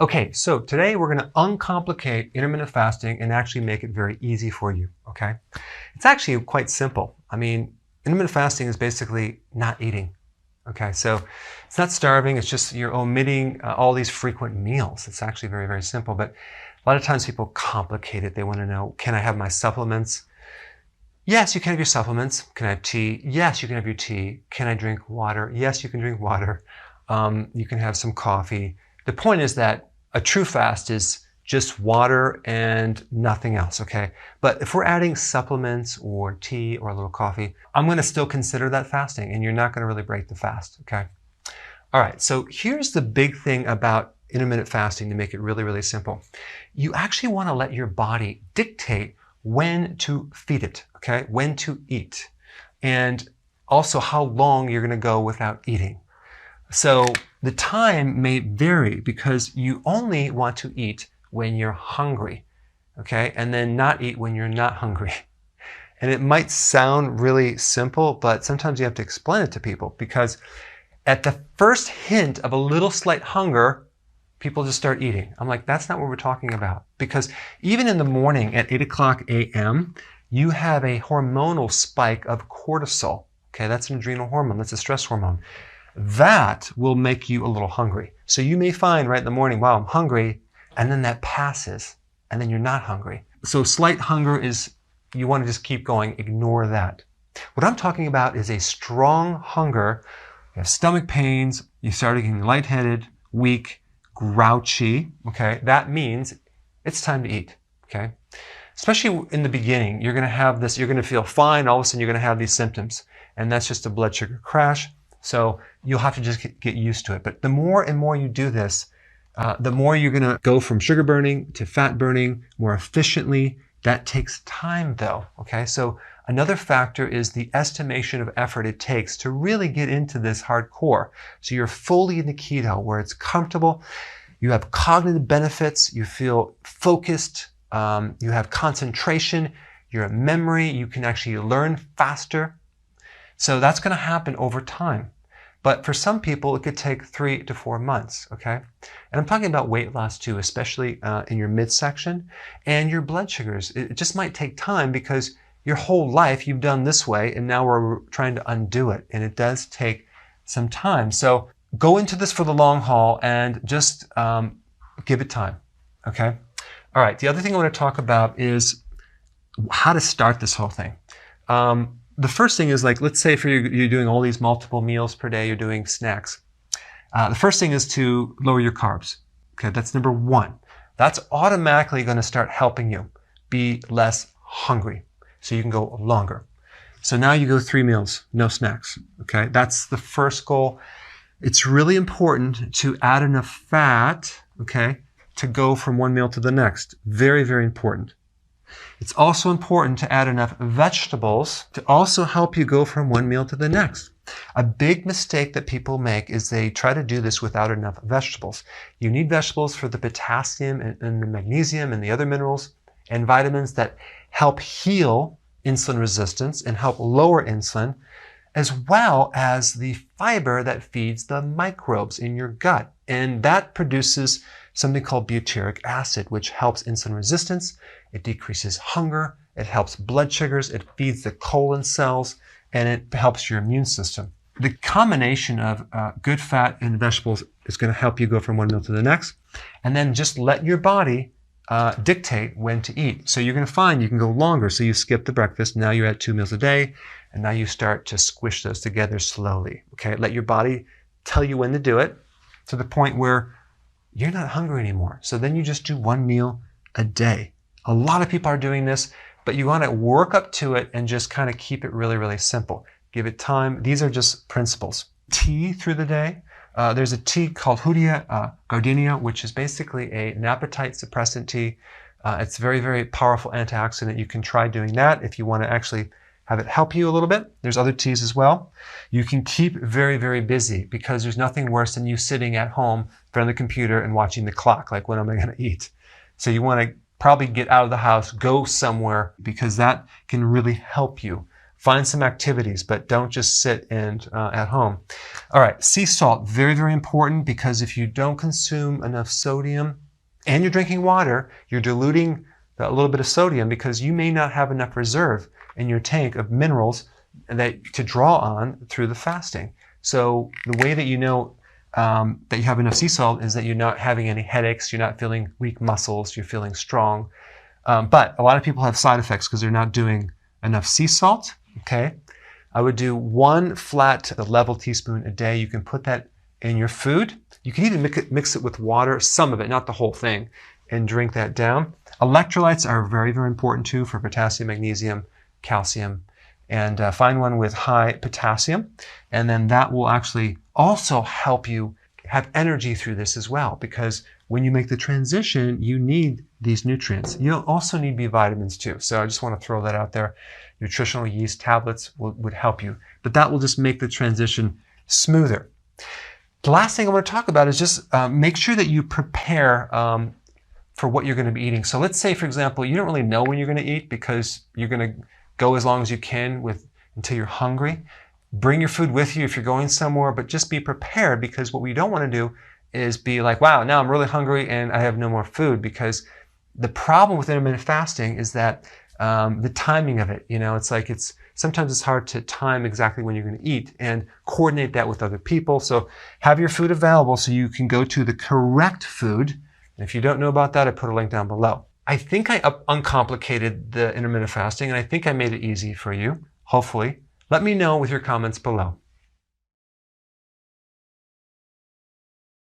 Okay, so today we're going to uncomplicate intermittent fasting and actually make it very easy for you, okay? It's actually quite simple. I mean, intermittent fasting is basically not eating, okay? So it's not starving, it's just you're omitting all these frequent meals. It's actually very, very simple, but a lot of times people complicate it. They want to know, can I have my supplements? Yes, you can have your supplements. Can I have tea? Yes, you can have your tea. Can I drink water? Yes, you can drink water. You can have some coffee. The point is that a true fast is just water and nothing else, okay? But if we're adding supplements or tea or a little coffee, I'm going to still consider that fasting, and you're not going to really break the fast, okay? All right, so here's the big thing about intermittent fasting to make it really, really simple. You actually want to let your body dictate when to feed it, okay? When to eat, and also how long you're going to go without eating. So the time may vary because you only want to eat when you're hungry, okay? And then not eat when you're not hungry. And it might sound really simple, but sometimes you have to explain it to people because at the first hint of a little slight hunger, people just start eating. I'm like, that's not what we're talking about. Because even in the morning at 8 o'clock a.m., you have a hormonal spike of cortisol, okay? That's an adrenal hormone, that's a stress hormone. That will make you a little hungry. So you may find right in the morning, wow, I'm hungry, and then that passes, and then you're not hungry. So slight hunger is, you want to just keep going, ignore that. What I'm talking about is a strong hunger. You have stomach pains, you start getting lightheaded, weak, grouchy, okay? That means it's time to eat, okay? Especially in the beginning, you're going to have this, you're going to feel fine, all of a sudden you're going to have these symptoms, and that's just a blood sugar crash. So you'll have to just get used to it. But the more and more you do this, the more you're going to go from sugar burning to fat burning more efficiently. That takes time though, okay? So another factor is the estimation of effort it takes to really get into this hardcore. So you're fully in the keto where it's comfortable. You have cognitive benefits. You feel focused. You have concentration. Your memory. You can actually learn faster. So that's going to happen over time. But for some people, it could take 3 to 4 months, okay? And I'm talking about weight loss too, especially in your midsection and your blood sugars. It just might take time because your whole life you've done this way and now we're trying to undo it. And it does take some time. So go into this for the long haul and just give it time, okay? All right, the other thing I want to talk about is how to start this whole thing. The first thing is like, let's say if you're doing all these multiple meals per day, you're doing snacks. The first thing is to lower your carbs. Okay, that's number one. That's automatically going to start helping you be less hungry so you can go longer. So now you go 3 meals, no snacks. Okay, that's the first goal. It's really important to add enough fat, okay, to go from one meal to the next. Very, very important. It's also important to add enough vegetables to also help you go from one meal to the next. A big mistake that people make is they try to do this without enough vegetables. You need vegetables for the potassium and the magnesium and the other minerals and vitamins that help heal insulin resistance and help lower insulin, as well as the fiber that feeds the microbes in your gut. And that produces something called butyric acid, which helps insulin resistance. It decreases hunger. It helps blood sugars. It feeds the colon cells, and it helps your immune system. The combination of good fat and vegetables is going to help you go from one meal to the next. And then just let your body dictate when to eat. So you're going to find you can go longer. So you skip the breakfast. Now you're at 2 meals a day. And now you start to squish those together slowly. Okay, let your body tell you when to do it to the point where you're not hungry anymore. So then you just do 1 meal a day. A lot of people are doing this, but you want to work up to it and just kind of keep it really, really simple. Give it time. These are just principles. Tea through the day. There's a tea called Hoodia gardenia, which is basically an appetite suppressant tea. It's very, very powerful antioxidant. You can try doing that if you want to actually have it help you a little bit. There's other teas as well. You can keep very, very busy because there's nothing worse than you sitting at home in front of the computer and watching the clock, like when am I going to eat? So you want to probably get out of the house, go somewhere, because that can really help you Find some activities, but don't just sit and at home. All right, sea salt, very, very important, because if you don't consume enough sodium and you're drinking water, you're diluting a little bit of sodium because you may not have enough reserve in your tank of minerals to draw on through the fasting. So the way that you know that you have enough sea salt is that you're not having any headaches, you're not feeling weak muscles, you're feeling strong. But a lot of people have side effects because they're not doing enough sea salt. Okay, I would do 1 flat level teaspoon a day. You can put that in your food. You can even mix it with water, some of it, not the whole thing, and drink that down. Electrolytes are very, very important too for potassium, magnesium, calcium, and find one with high potassium. And then that will actually also help you have energy through this as well, because when you make the transition, you need these nutrients. You'll also need B vitamins too. So I just want to throw that out there. Nutritional yeast tablets would help you, but that will just make the transition smoother. The last thing I want to talk about is just make sure that you prepare for what you're going to be eating. So let's say, for example, you don't really know when you're going to eat because you're going to go as long as you can until you're hungry. Bring your food with you if you're going somewhere, but just be prepared, because what we don't want to do is be like, wow, now I'm really hungry and I have no more food. Because the problem with intermittent fasting is that the timing of it, sometimes it's hard to time exactly when you're going to eat and coordinate that with other people. So have your food available so you can go to the correct food. And if you don't know about that, I put a link down below. I think I uncomplicated the intermittent fasting, and I think I made it easy for you, hopefully. Let me know with your comments below.